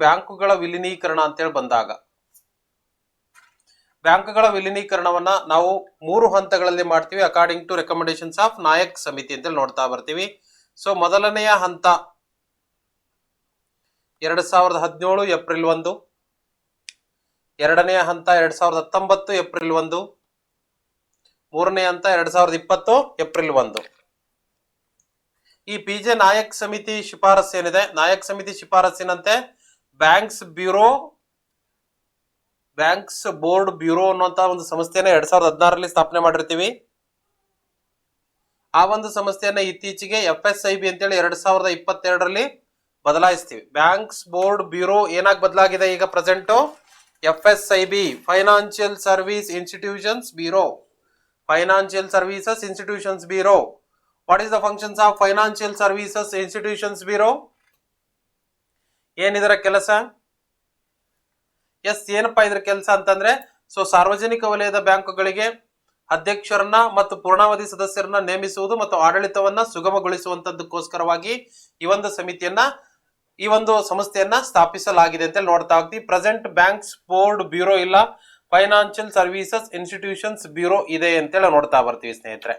ಬ್ಯಾಂಕುಗಳ ವಿಲೀನೀಕರಣ ಅಂತೇಳಿ ಬಂದಾಗ ಬ್ಯಾಂಕುಗಳ ವಿಲೀನೀಕರಣವನ್ನ ನಾವು 3 ಹಂತಗಳಲ್ಲಿ ಮಾಡ್ತೀವಿ according to recommendations of Nayak ಸಮಿತಿ ಅಂತೇಳಿ ನೋಡ್ತಾ ಬರ್ತೀವಿ. ಸೊ ಮೊದಲನೆಯ ಹಂತ 2017 ಏಪ್ರಿಲ್ 1, ಎರಡನೆಯ ಹಂತ 2019 ಏಪ್ರಿಲ್ 1, ಮೂರನೇ ಹಂತ 2020 ಏಪ್ರಿಲ್ 1. ಈ ಪಿಜೆ ನಾಯಕ್ ಸಮಿತಿ ಶಿಫಾರಸ್ ಏನಿದೆ, ನಾಯಕ್ ಸಮಿತಿ ಶಿಫಾರಸ್ಸಿನಂತೆ ಬ್ಯಾಂಕ್ಸ್ ಬೋರ್ಡ್ ಬ್ಯೂರೋ ಅನ್ನುವಂತ ಒಂದು ಸಂಸ್ಥೆಯನ್ನ 2016ರಲ್ಲಿ ಸ್ಥಾಪನೆ ಮಾಡಿರ್ತೀವಿ. ಆ ಒಂದು ಸಂಸ್ಥೆಯನ್ನ ಇತ್ತೀಚೆಗೆ FSIB ಅಂತೇಳಿ 2022ರಲ್ಲಿ ಬದಲಾಯಿಸ್ತೀವಿ. ಬ್ಯಾಂಕ್ಸ್ ಬೋರ್ಡ್ ಬ್ಯೂರೋ ಏನಾಗಿ ಬದಲಾಗಿದೆ ಈಗ present? FSIB, financial service institutions bureau. Financial services institutions bureau. What is the functions of financial services institutions bureau? ಏನಿದರ ಕೆಲಸ? ಎಸ್, ಏನಪ್ಪಾ ಇದ್ರ ಕೆಲಸ ಅಂತಂದ್ರೆ, ಸೊ ಸಾರ್ವಜನಿಕ ವಲಯದ ಬ್ಯಾಂಕುಗಳಿಗೆ ಅಧ್ಯಕ್ಷರನ್ನ ಮತ್ತು ಪೂರ್ಣಾವಧಿ ಸದಸ್ಯರನ್ನ ನೇಮಿಸುವುದು ಮತ್ತು ಆಡಳಿತವನ್ನ ಸುಗಮಗೊಳಿಸುವಂತದ್ದಕ್ಕೋಸ್ಕರವಾಗಿ ಈ ಒಂದು ಸಂಸ್ಥೆಯನ್ನ ಸ್ಥಾಪಿಸಲಾಗಿದೆ ಅಂತ ನೋಡ್ತಾ ಹೋಗ್ತೀವಿ. ಪ್ರೆಸೆಂಟ್ ಬ್ಯಾಂಕ್ಸ್ ಬೋರ್ಡ್ ಬ್ಯೂರೋ ಇಲ್ಲ, ಫೈನಾನ್ಷಿಯಲ್ ಸರ್ವಿಸಸ್ ಇನ್ಸ್ಟಿಟ್ಯೂಷನ್ಸ್ ಬ್ಯೂರೋ ಇದೆ ಅಂತೇಳಿ ನೋಡ್ತಾ ಬರ್ತೀವಿ ಸ್ನೇಹಿತರೆ.